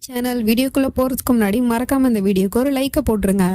Channel வீடியோக்குள்ள போறதுக்கு முன்னாடி மறக்காம இந்த வீடியோக்கு ஒரு லைக்க போட்டுருங்க.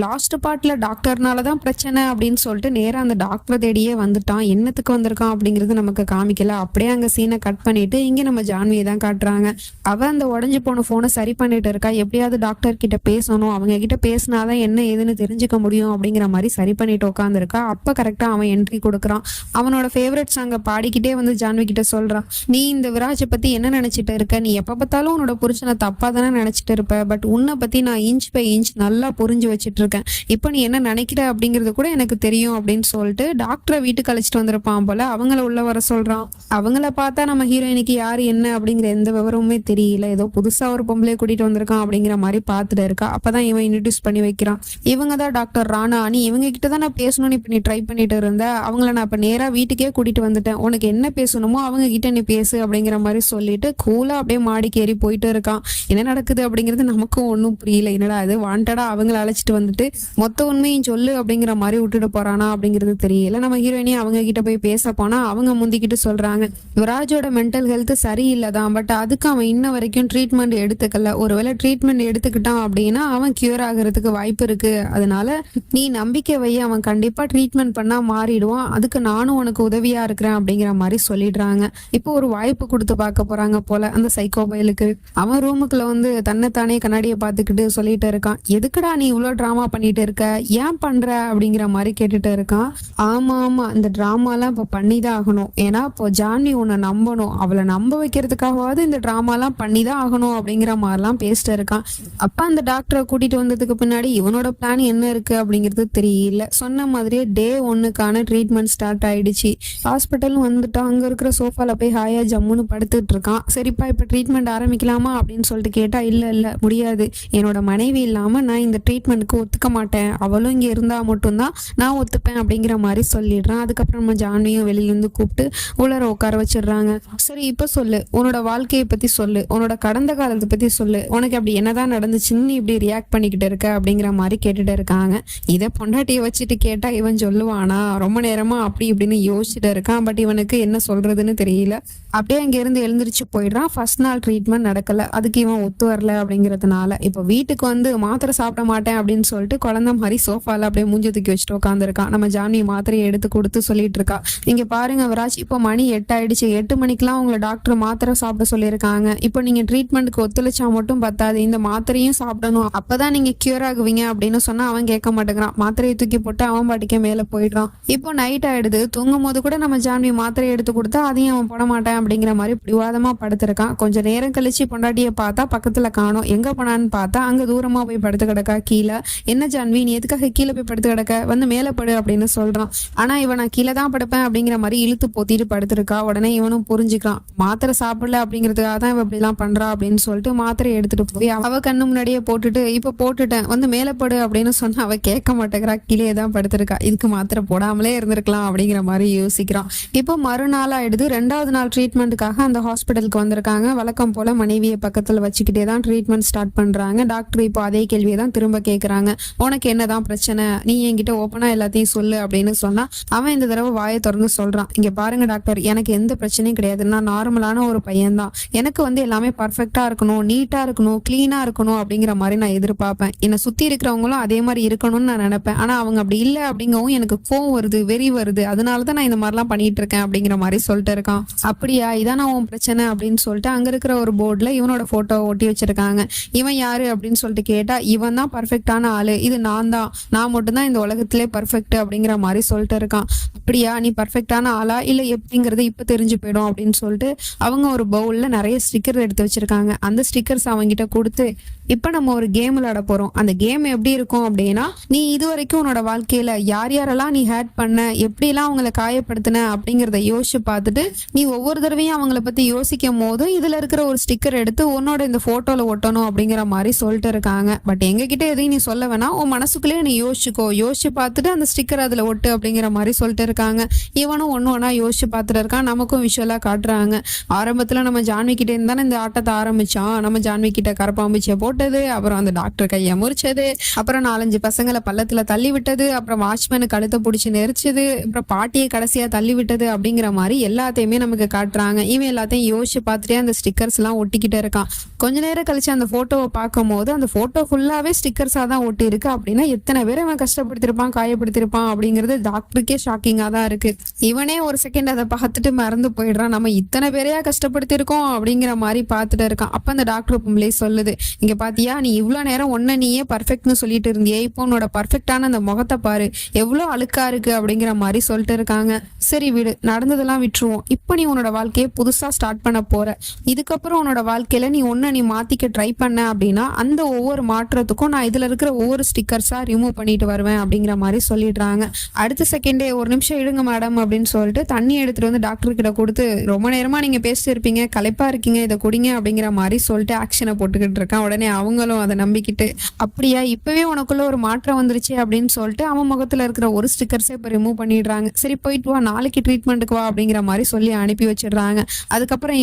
லாஸ்ட் பார்ட்ல டாக்டர்னால தான் பிரச்சனை அப்படின்னு சொல்லிட்டு நேரா அந்த டாக்டர் தேடியே வந்துட்டான். என்னத்துக்கு வந்திருக்கான் அப்படிங்கிறது நமக்கு காமிக்கல. அப்படியே அங்க சீனை கட் பண்ணிட்டு இங்க நம்ம ஜான்வியை தான் காட்டுறாங்க. அவ அந்த உடஞ்சு போன போனை சரி பண்ணிட்டு இருக்கா. எப்படியாவது டாக்டர் கிட்ட பேசணும், அவங்க கிட்ட பேசினாதான் என்ன ஏதுன்னு தெரிஞ்சுக்க முடியும் அப்படிங்கிற மாதிரி சரி பண்ணிட்டு உட்காந்துருக்கா. அப்ப கரெக்டா அவன் என்ட்ரி கொடுக்குறான். அவனோட ஃபேவரட் சாங்க பாடிக்கிட்டே வந்து ஜான்வி கிட்ட சொல்றான், நீ இந்த விராஜை பத்தி என்ன நினைச்சிட்டு இருக்க? நீ எப்ப பார்த்தாலும் உன்னோட புருஷனை தப்பா தானே நினைச்சிட்டு இருப்ப. பட் உன்னை பத்தி நான் இன்ச் பை இன்ச் நல்லா புரிஞ்சு வச்சிட்டு இருக்கேன். இப்போ நீ என்ன நினைக்கிற அப்படிங்கிறது கூட எனக்கு தெரியும் அப்படின்னு சொல்லிட்டு டாக்டரை வீட்டுக்கு அழைச்சிட்டு வந்திருப்பான் போல. அவங்கள உள்ள வர சொல்றான். அவங்கள பார்த்தா நம்ம ஹீரோயினுக்கு யாரு என்ன அப்படிங்கிற எந்த விவரமுமே தெரியல. ஏதோ புதுசா ஒரு பொம்பளைய கூட்டிட்டு வந்திருக்கான் அப்படிங்கிற மாதிரி பார்த்துட்டு இருக்கா. அப்பதான் இவன் இன்ட்ரடியூஸ் பண்ணி வைக்கிறான். இவங்க தான் டாக்டர் ராணா. நீ இவங்க கிட்ட தான் நான் பேசணும்னு இப்ப நீ ட்ரை பண்ணிட்டு இருந்த. அவங்கள நான் இப்ப நேரா வீட்டுக்கே கூட்டிட்டு வந்துட்டேன். உனக்கு என்ன பேசணுமோ அவங்க கிட்ட நீ பேசு அப்படிங்கிற மாதிரி சொல்லிட்டு கூலா அப்படியே மாடிக்கு ஏறி போயிட்டு இருக்கான். என்ன நடக்குது அப்படிங்கிறது நமக்கும் ஒன்றும் புரியல. என்னடா அது வாண்டடா அவங்கள அழைச்சிட்டு வந்துட்டு மொத்த உண்மையும் சொல்லு அப்படிங்கிற மாதிரி விட்டுட்டு போறானா அப்படிங்கிறது தெரியல. நம்ம ஹீரோயினி அவங்க கிட்ட போய் பேச போனா அவங்க முந்திக்கிட்டு சொல்றாங்க, விராஜோட மென்டல் ஹெல்த் சரியில்லைதான். பட் அதுக்கு அவன் இன்ன வரைக்கும் ட்ரீட்மெண்ட் எடுத்துக்கல. ஒருவேளை ட்ரீட்மெண்ட் எடுத்துக்கிட்டான் அப்படின்னா அவன் கியூர் ஆகிறதுக்கு வாய்ப்பு இருக்கு. அதனால நீ நம்பிக்கை வை, அவன் கண்டிப்பா ட்ரீட்மெண்ட் பண்ணா மாறிடுவான். அதுக்கு நானும் உனக்கு உதவியா இருக்கிறேன் அப்படிங்கிற மாதிரி சொல்லிடுறாங்க. இப்போ ஒரு வாய்ப்பு கொடுத்து பார்க்க போறாங்க போல அந்த சைக்கோபைலுக்கு. அவன் ரூமுக்குள்ள வந்து தன்னைத்தானே கண்ணாடியை பார்த்துக்கிட்டு சொல்லிட்டு இருக்கான், எதுக்குடா நீ இவ்வளவு டிராமா பண்ணிட்டு இருக்க, ஏன் பண்ற அப்படிங்கிற மாதிரி கேட்டுட்டு இருக்கான். ஆமா இந்த டிராமாலாம் இப்ப பண்ணிதான் ஆகணும். ஏன்னா இப்போ ஜான்வி உன்னை நம்பணும், அவளை நம்ப வைக்கிறதுக்காகவாவது இந்த டிராமாலாம் பண்ணிதான் ஆகணும் அப்படிங்கிற மாதிரிலாம் பேசிட்டு இருக்கான். அப்ப அந்த டாக்டரை கூட்டிட்டு வந்ததுக்கு பின்னாடி இவனோட பிளான் என்ன இருக்கு அப்படிங்கிறது தெரியல. சொன்ன மாதிரியே டே 1க்கான ட்ரீட்மெண்ட் ஸ்டார்ட் ஆயிடுச்சு. ஹாஸ்பிட்டலும் வந்துட்டான். அங்க இருக்கிற சோஃபால போய் ஹாயா ஜம்முன்னு படுத்துட்டு இருக்கான். சரிப்பா இப்ப ட்ரீட்மெண்ட் ஆரம்பிக்கலாமா அப்படின்னு சொல்லிட்டு கேட்டா, இல்ல முடியாது, என்னோட மனைவி இல்லாம நான் இந்த ட்ரீட்மெண்ட்டுக்கு ஒத்துக்க மாட்டேன், அவளும் இங்க இருந்தா மட்டும்தான் நான் ஒத்துப்பேன் அப்படிங்கிற மாதிரி சொல்லிடுறான். அதுக்கப்புறம் நம்ம ஜான்வியும் வெளியில இருந்து கூப்பிட்டு உலர உட்கார வச்சிடுறாங்க. சரி இப்ப சொல்லு, உன்னோட வாழ்க்கையை பத்தி சொல்லு, உன்னோட கடந்த காலத்தை பத்தி சொல்லு, உனக்கு அப்படி என்னதான் நடந்துச்சுன்னு இப்படி ரியாக்ட் பண்ணிக்கிட்டு இருக்க அப்படிங்கிற மாதிரி கேட்டுட்டு இருக்காங்க. இதை பொண்டாட்டியை வச்சுட்டு கேட்டா இவன் சொல்லுவானா? ரொம்ப நேரமா அப்படி இப்படின்னு யோசிச்சுட்டு இருக்கான். பட் இவனுக்கு என்ன சொல்றதுன்னு தெரியல. அப்படியே அங்க இருந்து எழுந்திரிச்சு போயிடுறான். ஃபர்ஸ்ட் நாள் ட்ரீட்மெண்ட் நடக்கல, அதுக்கு இவன் ஒத்து வரல அப்படிங்கிறதுனால இப்போ வீட்டுக்கு வந்து மாத்திரை சாப்பிட மாட்டேன் அப்படின்னு சொல்லிட்டு குழந்தை மாதிரி சோஃபால அப்படியே மூஞ்சி தூக்கி வச்சுட்டு உட்காந்துருக்கான். நம்ம ஜான்வி மாத்திரையை எடுத்து கொடுத்து சொல்லிட்டு இருக்கா, நீங்க பாருங்க விராஜ், இப்போ மணி 8 ஆயிடுச்சு. 8 மணிக்கெல்லாம் உங்களை டாக்டர் மாத்திரை சாப்பிட சொல்லியிருக்காங்க. இப்போ நீங்க ட்ரீட்மெண்ட்டுக்கு ஒத்துழைச்சா மட்டும் பத்தாது, இந்த மாத்திரையும் சாப்பிடணும், அப்பதான் நீங்க கியூர் ஆகுவீங்க அப்படின்னு சொன்னா அவன் கேட்க மாட்டேங்கிறான். மாத்திரையை தூக்கி போட்டு அவன் பாட்டிக்க மேல போயிடுறான். இப்போ நைட் ஆயிடுது. தூங்கும் போது கூட நம்ம ஜான்வி மாத்திரையை எடுத்து கொடுத்தா அதையும் அவன் போட மாட்டேன் அப்படிங்கிற மாதிரி பிடிவாதமா படுத்திருக்கான். கொஞ்சம் நேரம் கழிச்சு பொண்டாட்டியை பார்த்தா பக்கத்துல காணோம். எங்க போனான்னு பார்த்தா அங்க தூரமா போய் படுத்து கிடக்கா கீழே. என்ன ஜான்வி, நீ எதுக்காக கீழே போய் படுத்து கிடக்க, வந்து மேல படு அப்படின்னு சொல்றான். ஆனா இவன் நான் கீழே தான் படுப்பேன் அப்படிங்கிற மாதிரி இழுத்து போத்திட்டு படுத்திருக்கா. உடனே இவனும் புரிஞ்சுக்கிறான், மாத்திரை சாப்பிடல அப்படிங்கிறதுக்காக தான் இவ இப்படி எல்லாம் பண்றா அப்படின்னு சொல்லிட்டு மாத்திரையை எடுத்துட்டு போய் அவ கண்ணு முன்னாடியே போட்டுட்டு, இப்ப போட்டுட்டேன் வந்து மேல படு அப்படின்னு சொன்னா அவ கேட்க மாட்டேங்கிறா. கீழே தான் படுத்திருக்கா. இதுக்கு மாத்திரை போடாமலே இருந்திருக்கலாம் அப்படிங்கிற மாதிரி யோசிக்கிறான். இப்போ மறுநாள் ஆயிடுது. 2வது நாள் ட்ரீட்மெண்ட்டுக்காக அந்த ஹாஸ்பிட்டலுக்கு வந்திருக்காங்க. வழக்கம் போல மனைவியை பக்கத்துல வச்சுக்கிட்டே தான் ட்ரீட்மெண்ட் ஸ்டார்ட் பண்றாங்க. டாக்டர் இப்போ அதே கேள்வியை தான் திரும்ப கேட்கறாங்க, உனக்கு என்னதான் பிரச்சனை, நீ என்கிட்ட ஓப்பனா எல்லாத்தையும் சொல்லு அப்படின்னு சொன்னா அவன் இந்த தடவை வாயை திறந்து சொல்றான், இங்க பாருங்க டாக்டர், எனக்கு எந்த பிரச்சனையும் கிடையாது, நான் நார்மலான ஒரு பையன் தான். எனக்கு வந்து எல்லாமே பர்ஃபெக்டா இருக்கணும், நீட்டா இருக்கணும், கிளீனா இருக்கணும் அப்படிங்கிற மாதிரி நான் எதிர்பார்ப்பேன். என்னை சுத்தி இருக்கிறவங்களும் அதே மாதிரி இருக்கணும்னு நான் நினைப்பேன். ஆனா அவங்க அப்படி இல்லை அப்படிங்கவும் எனக்கு கோவம் வருது, வெறி வருது. அதனாலதான் நான் இந்த மாதிரிலாம் பண்ணிட்டு இருக்கேன் அப்படிங்கிற மாதிரி சொல்லிட்டு இருக்கான். அப்படியா, இதான உன் பிரச்சனை அப்படின்னு சொல்லிட்டு அங்க இருக்கிற ஒரு போர்டுல இவனோட போட்டோ ஒட்டி வச்சிருக்காங்க. இவன் யாரு அப்படின்னு சொல்லிட்டு கேட்டா, இவன் தான் பர்ஃபெக்டான ஆளு, இது நான் தான், நான் மட்டும்தான் இந்த உலகத்திலே பர்ஃபெக்ட் அப்படிங்கிற மாதிரி சொல்லிட்டு இருக்கான். அப்படியா, நீ பர்ஃபெக்டான ஆளா இல்ல எப்படிங்கிறது இப்ப தெரிஞ்சு போயிடும் அப்படின்னு சொல்லிட்டு அவங்க ஒரு பவுல்ல நிறைய ஸ்டிக்கர் எடுத்து வச்சிருக்காங்க. அந்த ஸ்டிக்கர்ஸ் அவங்கிட்ட கொடுத்து, இப்ப நம்ம ஒரு கேம் விளையாட போறோம். அந்த கேம் எப்படி இருக்கும் அப்படின்னா, நீ இது வரைக்கும் உன்னோட வாழ்க்கையில யார் யாரெல்லாம் நீ ஹேட் பண்ண, எப்படி எல்லாம் அவங்களை காயப்படுத்தின அப்படிங்கிறத யோசிச்சு பார்த்துட்டு நீ ஒவ்வொரு தடவையும் அவங்கள பத்தி யோசிக்கும் போது இதுல இருக்கிற ஒரு ஸ்டிக்கர் எடுத்து உன்னோட இந்த போட்டோல ஒட்டணும் அப்படிங்கிற மாதிரி சொல்லிட்டு இருக்காங்க. பட் எங்க கிட்ட எதையும் நீ சொல்ல வேணாம், உன் மனசுக்குள்ளேயே நீ யோசிச்சுக்கோ, யோசிச்சு பார்த்துட்டு அந்த ஸ்டிக்கர் அதுல ஒட்டு அப்படிங்கிற மாதிரி சொல்லிட்டு இருக்காங்க. இவனும் ஒன்னா யோசிச்சு பார்த்துட்டு இருக்கான். நமக்கும் விஷுவலா காட்டுறாங்க. ஆரம்பத்துல நம்ம ஜான்வி கிட்ட இருந்தானே இந்த ஆட்டத்தை ஆரம்பிச்சான். நம்ம ஜான்வி கிட்ட கரப்பாம்பூச்சியை போட்டது, அப்புறம் அந்த டாக்டர் கையை முறிச்சது, அப்புறம் 4-5 பசங்களை பள்ளத்துல தள்ளி விட்டது, அப்புறம் வாட்ச்மேனு கழுத்தை பிடிச்சி நெரிச்சது, அப்புறம் பாட்டியை கடைசியா தள்ளி விட்டது அப்படிங்கிற மாதிரி எல்லாத்தையுமே நமக்கு காட்டுறாங்க. இவன் எல்லாத்தையும் யோசிச்சு பார்த்துட்டே அந்த ஸ்டிக்கர்ஸ் எல்லாம் ஒட்டிக்கிட்டே இருக்கான். கொஞ்ச நேரம் கழிச்சு அந்த போட்டோவை பார்க்கும்போது அந்த போட்டோ ஃபுல்லாவே ஸ்டிக்கர்ஸா தான் ஒட்டி இருக்கு. அப்படின்னா எத்தனை பேரை அவன் கஷ்டப்படுத்திருப்பான், காயப்படுத்திருப்பான் அப்படிங்கிறது டாக்டருக்கே ஷாக்கிங்கா தான் இருக்கு. இவனே ஒரு செகண்ட் அதை பார்த்துட்டு மறந்து போயிடுறான், நம்ம இத்தனை பேரையா கஷ்டப்படுத்திருக்கோம் அப்படிங்கிற மாதிரி பார்த்துட்டு இருக்கான். அப்ப அந்த டாக்டர் பொம்பளை சொல்லுது, இங்க பாத்தியா, நீ இவ்வளவு நேரம் ஒன்ன நீயே பர்ஃபெக்ட்னு சொல்லிட்டு இருந்தியே, இப்போ உன்னோட பர்ஃபெக்டான அந்த முகத்தை பாரு, எவ்வளவு அழுக்கா இருக்கு அப்படிங்கிற மாதிரி சொல்லிட்டு இருக்காங்க. சரி விடு, நடந்ததெல்லாம் விட்டுருவோம். இப்போ நீ உன்னோட வாழ்க்கையை புதுசா ஸ்டார்ட் பண்ண போற. இதுக்கப்புறம் உன்னோட வாழ்க்கையில நீ மாத்திக்க ட்ரை பண்ண அப்படின்னா அந்த ஒவ்வொரு மாற்றத்துக்கும் நான் இதுல இருக்கிற ஒவ்வொரு ஸ்டிக்கர்ஸா ரிமூவ் பண்ணிட்டு வருவேன் அப்படிங்கிற மாதிரி சொல்லிடுறாங்க. அடுத்த செகண்டே, ஒரு நிமிஷம் இடுங்க மேடம் அப்படின்னு சொல்லிட்டு தண்ணி எடுத்துட்டு வந்து டாக்டர் கிட்ட கொடுத்து, ரொம்ப நேரமா நீங்க பேசிட்டு இருப்பீங்க, களைப்பா இருக்கீங்க, இதை குடிங்க அப்படிங்கிற மாதிரி சொல்லிட்டு ஆக்ஷனை போட்டுக்கிட்டு இருக்கான். உடனே அவங்களும் அதை நம்பிக்கிட்டு, அப்படியா இப்பவே உனக்குள்ள ஒரு மாற்றம் வந்துருச்சு அப்படின்னு சொல்லிட்டு அவன் முகத்துல இருக்கிற ஒரு ஸ்டிக்கர்ஸை இப்ப ரிமூவ் பண்ணிடுறாங்க. சரி போயிட்டு வா, நாளைக்கு ட்ரீட்மெண்ட்டுக்கு வா அப்படிங்கிற மாதிரி சொல்லி அனுப்பி வச்சிடுறாங்க. அதுக்கப்புறம்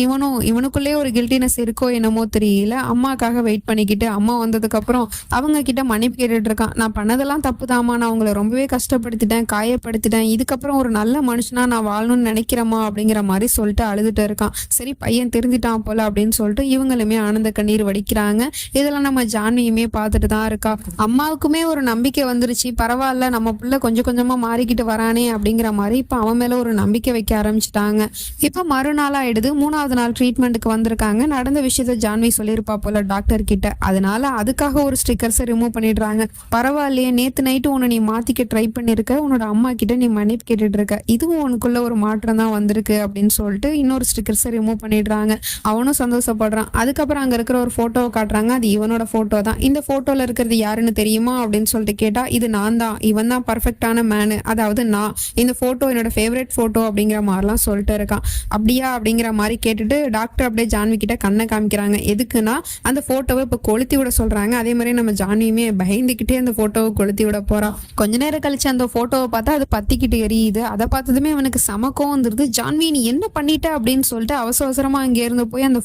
இவனுக்குள்ளே ஒரு கில்ட்டினஸ் இருக்கோ என்னமோ தெரியல, அம்மாக்காக வெயிட் பண்ணிக்கிட்டு அம்மா வந்ததுக்கு அப்புறம் அவங்க கிட்ட மன்னிப்பு கேட்டுட்டு இருக்கான். நான் பண்ணதெல்லாம் தப்புதாம்மா, நான் உங்களை ரொம்பவே கஷ்டப்படுத்திட்டேன், காயப்படுத்திட்டேன், இதுக்கப்புறம் ஒரு நல்ல மனுஷனா நான் வாழணும்னு நினைக்கிறேம்மா அப்படிங்கிற மாதிரி சொல்லிட்டு அழுதுட்டு இருக்கான். சரி பையன் திருந்திட்டான் போல அப்படின்னு சொல்லிட்டு இவங்களுமே ஆனந்த கண்ணீர் வடிக்கிறாங்க. இதெல்லாம் நம்ம ஜான்வியுமே பார்த்துட்டு தான் இருக்கா. அம்மாவுக்குமே ஒரு நம்பிக்கை வந்துருச்சு, பரவாயில்ல நம்ம புள்ள கொஞ்சம் கொஞ்சமா மாறிக்கிட்டு வரானே அப்படிங்கிற மாதிரி இப்ப அவன் மேல ஒரு நம்பிக்கை வைக்க ஆரம்பிச்சுட்டாங்க. இப்ப மறுநாள் ஆயிடுது, 3வது நாள் ட்ரீட்மெண்ட்டுக்கு வந்திருக்காங்க. நடந்த விஷயத்த ஜான்வி சொல்லியிருப்பா போல டாக்டர் கிட்ட, அதனால அதுக்காக ஒரு ஸ்டிக்கர்ஸை ரிமூவ் பண்ணிடுறாங்க. பரவாயில்லையே, நேத்து நைட்டு உன்னை நீ மாத்திக்க ட்ரை பண்ணிருக்க, உன்னோட அம்மா கிட்ட நீ மன்னிப்பு கேட்டுட்டு இருக்க, இதுவும் உனக்குள்ள ஒரு மாற்றம் தான் வந்திருக்கு அப்படின்னு சொல்லிட்டு இன்னொரு ஸ்டிக்கர்ஸை ரிமூவ் பண்ணிடுறாங்க. அவனும் சந்தோஷப்படுறான். அதுக்கப்புறம் அங்க இருக்கிற ஒரு போட்டோவை காட்டுறாங்க. அது இவனோட போட்டோ தான். இந்த போட்டோல இருக்கிறது யாருன்னு தெரியுமா அப்படின்னு சொல்லிட்டு கேட்டா, இது நான் தான், இவன் தான் பர்ஃபெக்டான மேனு, அதாவது நான், இந்த போட்டோ என்னோட ஃபேவரட் போட்டோ அப்படிங்கிற மாதிரிலாம் சொல்லிட்டு இருக்கான். அப்படியா அப்படிங்கிற மாதிரி கேட்டுட்டு டாக்டர் அப்படியே ஜான்வி கிட்ட கண்ணை காமிக்கிறாங்க. எதுக்குன்னா அந்த போட்டோவை இப்ப கொளுத்தி விட சொல்றாங்க. அதே மாதிரி நம்ம ஜான்வியுமே பயந்துகிட்டே அந்த போட்டோவை கொளுத்தி விட போறான். கொஞ்ச நேரம் கழிச்சு அந்த போட்டோவை பார்த்தா அது பத்திக்கிட்டு எரியுது. அதை பார்த்ததுமே அவனுக்கு சமக்கம் வந்துருது. ஜான்வி நீ என்ன பண்ணிட்ட அப்படின்னு சொல்லிட்டு அவசரமா அங்க இருந்து போய் அந்த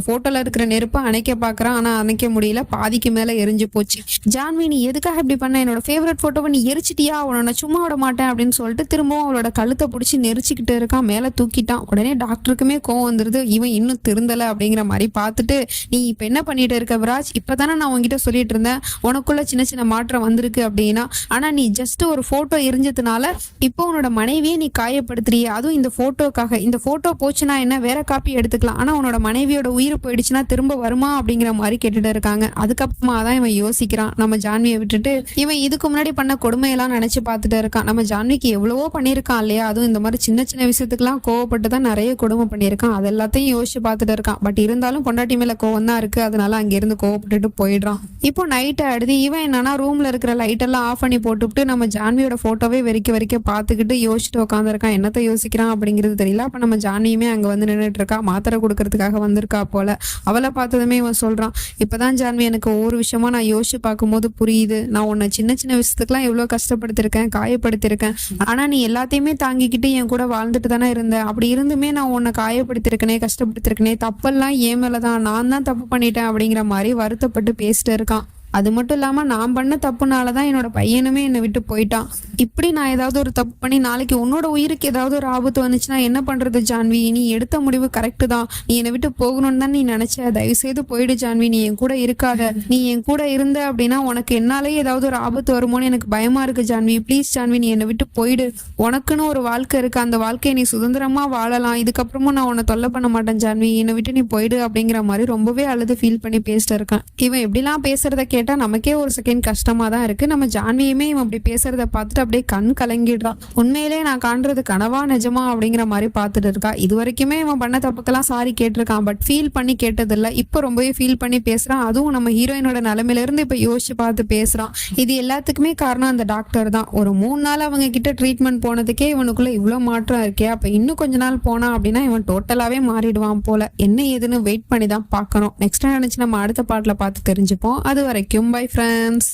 போட்டோல இருக்கிற நெருப்பை அணைக்க பாக்குறான். ஆனா அணைக்க முடியல, பாதிக்கு மேல எரிஞ்சு போச்சு. ஜான்வி நீ எதுக்காக இப்படி பண்ண, என்னோட ஃபேவரட் போட்டோவை நீ எரிச்சிட்டியா, உன்னை சும்மா விட மாட்டேன் அப்படின்னு சொல்லிட்டு திரும்பவும் அவளோட கழுத்தை பிடிச்சி நெரிச்சுக்கிட்டு இருக்கான், மேல தூக்கிட்டான். உடனே டாக்டருக்குமே கோவம் வந்துருது, இவன் இன்னும் திருந்தல அப்படிங்கிற மாதிரி பார்த்துட்டு, நீ இப்ப என்ன பண்ணிட்டு இருக்க விராஜ், இப்பதானே நான் உங்ககிட்ட சொல்லிட்டு இருந்தேன் உனக்குள்ள சின்ன சின்ன மாற்றம் வந்திருக்கு அப்படின்னா, ஆனா நீ ஜஸ்ட் ஒரு போட்டோ எரிஞ்சதுனால இப்போ உன்னோட மனைவியை நீ காயப்படுத்துறிய, அதுவும் இந்த போட்டோக்காக. இந்த போட்டோ போச்சுன்னா என்ன, வேற காப்பி எடுத்துக்கலாம், ஆனா உன்னோட மனைவியோட உயிர் போயிடுச்சுன்னா திரும்ப வருமா அப்படிங்கிற மாதிரி கேட்டுட்டு இருக்காங்க. அதுக்கப்புறமா தான் இவன் யோசிக்கிறான், நம்ம ஜான்வியை விட்டுட்டு இவன் இதுக்கு முன்னாடி பண்ண கொடுமையெல்லாம் நினைச்சு பார்த்துட்டு இருக்கான். நம்ம ஜான்விக்கு எவ்வளவோ பண்ணியிருக்கான் இல்லையா, அதுவும் இந்த மாதிரி சின்ன சின்ன விஷயத்துக்குலாம் கோவப்பட்டு தான் நிறைய கொடுமை பண்ணியிருக்கான். அது எல்லாத்தையும் யோசிச்சு பார்த்துட்டு இருக்கான். பட் இருந்தாலும் பொண்டாட்டி மேல கோவம் தான் இருக்கு, அதனால அங்கிருந்து கோவப்பட்டுட்டு போயிடுறான். இப்போ நைட் ஆயிடுது. இவன் என்னன்னா ரூம்ல இருக்கிற லைட் எல்லாம் ஆஃப் பண்ணி போட்டுவிட்டு நம்ம ஜான்வியோட போட்டோவே வரைக்க பார்த்துக்கிட்டு யோசிச்சுட்டு உட்காந்துருக்கான். என்னத்த யோசிக்கிறான் அப்படிங்கிறது தெரியல. அப்ப நம்ம ஜான்வியுமே அங்க வந்து நின்றுட்டு இருக்கா, மாத்திரை கொடுக்கறதுக்காக வந்திருக்கா போல. அவளை பார்த்ததுமே இவன் சொல்றான், இப்பதான் ஜான்வி எனக்கு ஒவ்வொரு விஷயமா நான் யோசிச்சு பார்க்கும்போது புரியுது, நான் உன்னை சின்ன சின்ன விஷயத்துக்குலாம் எவ்வளவு கஷ்டப்படுத்திருக்கேன், காயப்படுத்திருக்கேன், ஆனா நீ எல்லாத்தையுமே தாங்கிக்கிட்டு என் கூட வாழ்ந்துட்டு தானே இருந்த. அப்படி இருந்துமே நான் உன்னை காயப்படுத்திருக்கனே, கஷ்டப்படுத்திருக்கனே, தப்பெல்லாம் ஏன் மேலதான், நான் தான் தப்பு பண்ணிட்டேன் அப்படிங்கிற மாதிரி வருத்தப்பட்டு பேசிட்டு இருக்கான். அது மட்டும் இல்லாம நான் பண்ண தப்புனாலதான் என்னோட பையனுமே என்னை விட்டு போயிட்டான். இப்படி நான் ஏதாவது ஒரு தப்பு பண்ணி நாளைக்கு உன்னோட உயிருக்கு ஏதாவது ஒரு ஆபத்து வந்துச்சுன்னா என்ன பண்றது ஜான்வி, நீ எடுத்த முடிவு கரெக்டு தான், நீ என்னை விட்டு போகணும்னு தான் நீ நினைச்ச, தயவு செய்து போயிடு ஜான்வி, நீ என் கூட இருக்காத, நீ என் கூட இருந்த அப்படின்னா உனக்கு என்னாலே ஏதாவது ஒரு ஆபத்து வருமோன்னு எனக்கு பயமா இருக்கு ஜான்வி, ப்ளீஸ் ஜான்வி நீ என்னை விட்டு போயிடு, உனக்குன்னு ஒரு வாழ்க்கை இருக்கு, அந்த வாழ்க்கையை நீ சுதந்திரமா வாழலாம், இதுக்கப்புறமும் நான் உன்னை தொல்லை பண்ண மாட்டேன் ஜான்வி, என்னை விட்டு நீ போயிடு அப்படிங்கிற மாதிரி ரொம்பவே அழுது ஃபீல் பண்ணி பேசிட்டு இருக்கான். இவன் எப்படிலாம் பேசுறத கேட்டா நமக்கே ஒரு செகண்ட் கஷ்டமா தான் இருக்கு. நம்ம ஜான்வியுமே இவன் அப்படி பேசுறத பார்த்துட்டு அப்படியே கண் கலங்கிடுறான். உண்மையிலே நான் காண்றது கனவா நிஜமா அப்படிங்கிற மாதிரி பார்த்துட்டு இருக்கா. இது வரைக்குமே இவன் பண்ண தப்புக்கெல்லாம் சாரி கேட்டிருக்கான், பட் ஃபீல் பண்ணி கேட்டது இல்லை. இப்போ ரொம்பவே ஃபீல் பண்ணி பேசுறான். அதுவும் நம்ம ஹீரோயினோட நிலைமையில இருந்து இப்ப யோசிச்சு பார்த்து பேசுறான். இது எல்லாத்துக்குமே காரணம் அந்த டாக்டர் தான். ஒரு 3 நாள் அவங்க கிட்ட ட்ரீட்மெண்ட் போனதுக்கே இவனுக்குள்ள இவ்வளவு மாற்றம் இருக்கே, அப்ப இன்னும் கொஞ்ச நாள் போனா அப்படின்னா இவன் டோட்டலாவே மாறிடுவான் போல. என்ன ஏதுன்னு வெயிட் பண்ணி தான் பார்க்கணும். நெக்ஸ்ட் நினைச்சு நம்ம அடுத்த பாட்டுல பார்த்து தெரிஞ்சுப்போம். அது வரைக்கும் பை ஃப்ரெண்ட்ஸ்.